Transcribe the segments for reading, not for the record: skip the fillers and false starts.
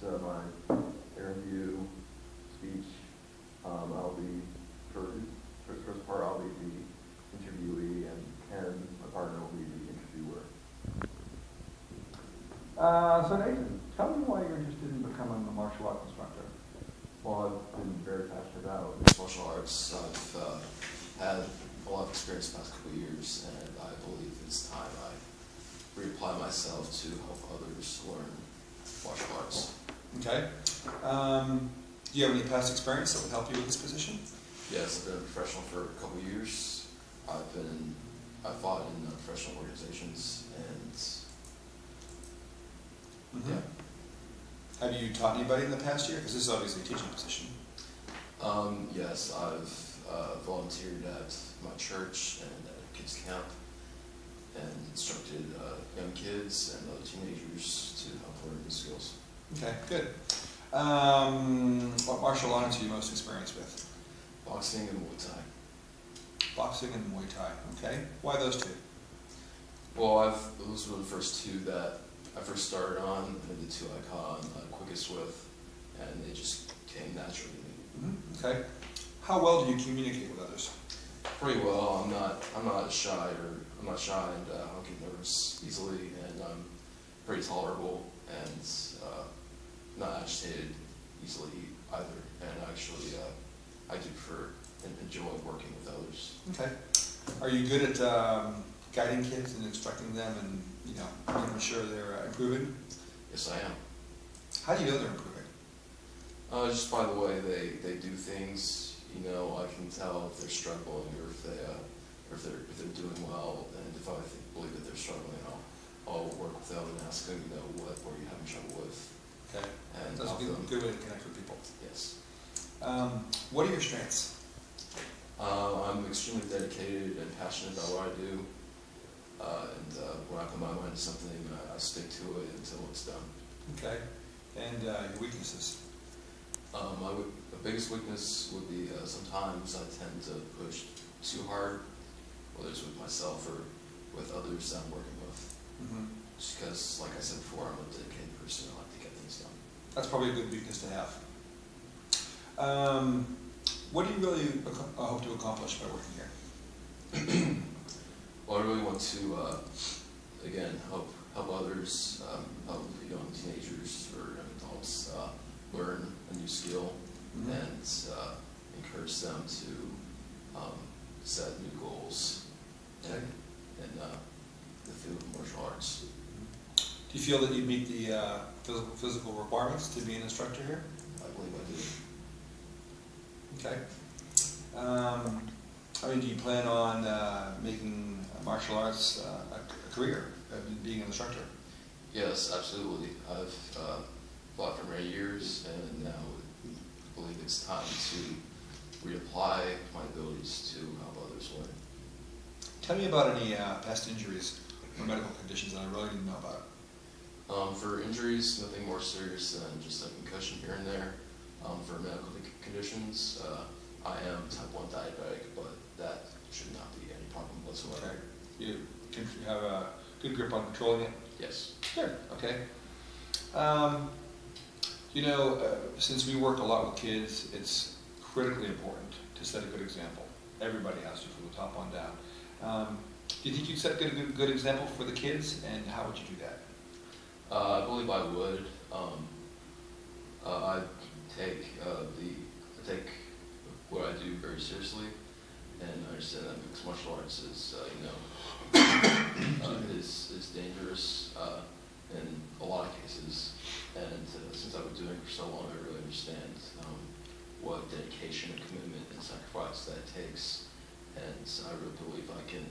my interview speech. I'll be, for the first part, I'll be the interviewee, and Ken, my partner, will be the interviewer. So Nathan, tell me why you're interested in becoming a martial arts instructor. Well, I've been very passionate about Martial arts. I've had a lot of experience the past couple of years, and I believe it's time I reapply myself to help others learn martial arts. Okay. Do you have any past experience that would help you with this position? Yes, I've been a professional for a couple of years. I've fought in professional organizations, and yeah. Have you taught anybody in the past year? Because this is obviously a teaching position. Yes, I've volunteered at my church and at a kids camp, and instructed young kids and other teenagers to help learn new skills. Okay, good. What martial arts are you most experienced with? Boxing and Muay Thai. Boxing and Muay Thai. Okay. Why those two? Well, those were the first two that I first started on, and the two I caught on quickest with, and they just came naturally to me. Okay. How well do you communicate with others? Pretty well. I'm not shy, and I don't get nervous easily, and I'm pretty tolerable and not agitated easily either. And actually, I do prefer and enjoy working with others. Okay. Are you good at guiding kids and instructing them, and making sure they're improving? Yes, I am. How do you know they're improving? Just by the way they do things. I can tell if they're struggling or if they're doing well, and if I believe that they're struggling, I'll work with them and ask them, what are you having trouble with? Okay. And that's a good way to connect with people. Yes. What are your strengths? I'm extremely dedicated and passionate about what I do, and when I put my mind to something, I stick to it until it's done. Okay. And your weaknesses? My biggest weakness would be sometimes I tend to push too hard, whether it's with myself or with others that I'm working with. Just because, like I said before, I'm a dedicated person. I like to get things done. That's probably a good weakness to have. What do you really hope to accomplish by working here? Well, I really want to, again, help others, help young teenagers or young adults learn a new skill, and encourage them to set new goals in the field of martial arts. Do you feel that you meet the physical requirements to be an instructor here? I believe I do. Okay. Do you plan on making martial arts a career, being an instructor? Yes, absolutely. I've fought for many years, and now I believe it's time to reapply my abilities to help others learn. Tell me about any past injuries or medical conditions that I really didn't know about. For injuries, nothing more serious than just a concussion here and there. For medical conditions, I am type 1 diabetic, but that should not be any problem whatsoever. Okay. You have a good grip on controlling it? Yes. Good. Okay. Since we work a lot with kids, it's critically important to set a good example. Everybody has to, from the top on down. Do you think you'd set a good example for the kids, and how would you do that? I believe I would. I take what I do very seriously, and I understand that mixed martial arts is, is dangerous in a lot of cases. And since I've been doing it for so long, I really understand what dedication and commitment and sacrifice that takes. And I really believe I can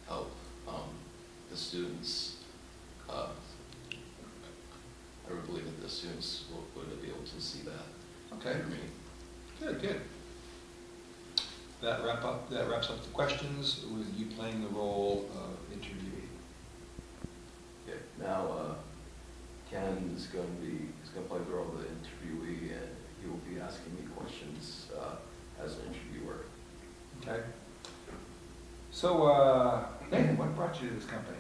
help the students. I really believe that the students would be able to see that. Okay. For me. Good, good. That wraps up the questions with you playing the role of interviewee. Okay. Now, Ken is going to play the role of the interviewee, and he will be asking me questions as an interviewer. Okay. So, Nathan, what brought you to this company?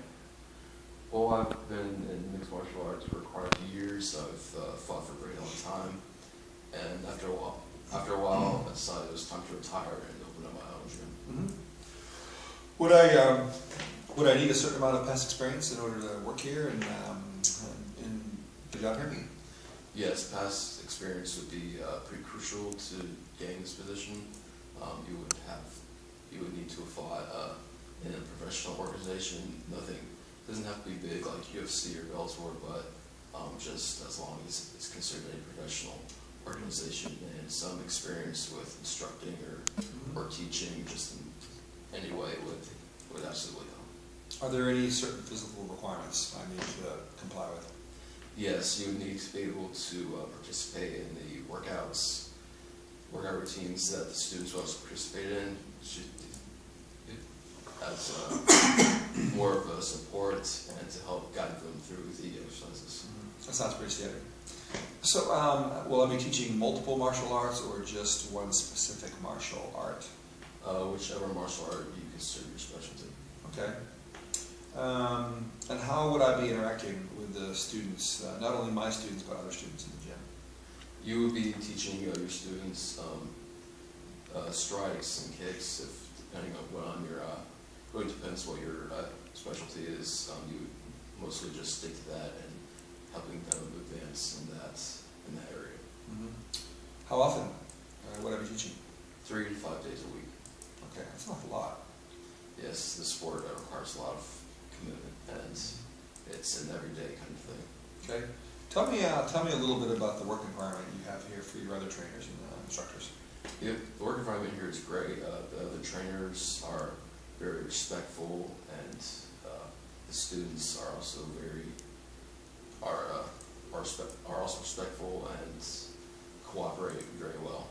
Well, I've been in mixed martial arts for quite a few years. I've fought for after a while, I decided it was time to retire and open up my own gym. Would I need a certain amount of past experience in order to work here and in the job here? Yes, past experience would be pretty crucial to getting this position. You would need to apply in a professional organization. Nothing doesn't have to be big like UFC or Bellator, but just as long as it's considered a professional organization and some experience with instructing or teaching, just in any way would absolutely help. Are there any certain physical requirements I need to comply with? Yes, you would need to be able to participate in the workout routines that the students will also participate in. As more of a support and to help guide them through the exercises. That sounds pretty standard. So, will I be teaching multiple martial arts or just one specific martial art? Whichever martial art you consider your specialty. Okay. And how would I be interacting with the students, not only my students, but other students in the gym? You would be teaching your students strikes and kicks, depending on what really depends what your specialty is. You would mostly just stick to that and helping them advance in that area. How often would I be teaching? 3 to 5 days a week. Okay, that's an awful lot. Yes, the sport requires a lot of commitment, and it's an everyday kind of thing. Okay, tell me a little bit about the work environment you have here for your other trainers and instructors. Yeah, the work environment here is great. The other trainers are very respectful, and the students are also are also respectful and cooperate very well.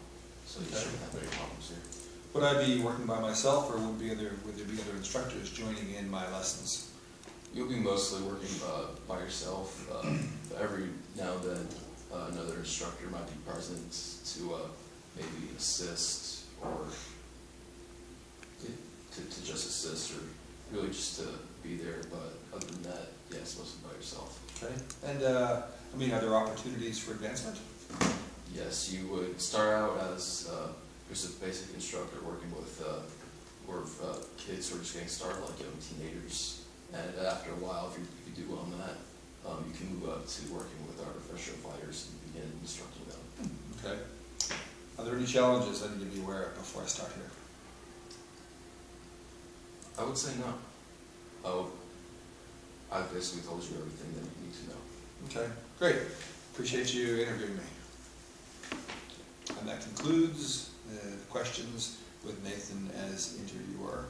So you shouldn't have any problems here. Would I be working by myself, or would there be other instructors joining in my lessons? You'll be mostly working by yourself. Every now and then, another instructor might be present to maybe assist or to just assist, or really just to be there. But other than that, yes, mostly by yourself. Okay. And are there opportunities for advancement? Yes, you would start out as just a basic instructor working with kids who are just getting started, like young teenagers. And after a while, if you do well on that, you can move up to working with our professional fighters and begin instructing them. Okay. Are there any challenges I need to be aware of before I start here? I would say no. I've basically told you everything that you need to know. Okay, great. Appreciate you interviewing me. And that concludes the questions with Nathan as interviewer.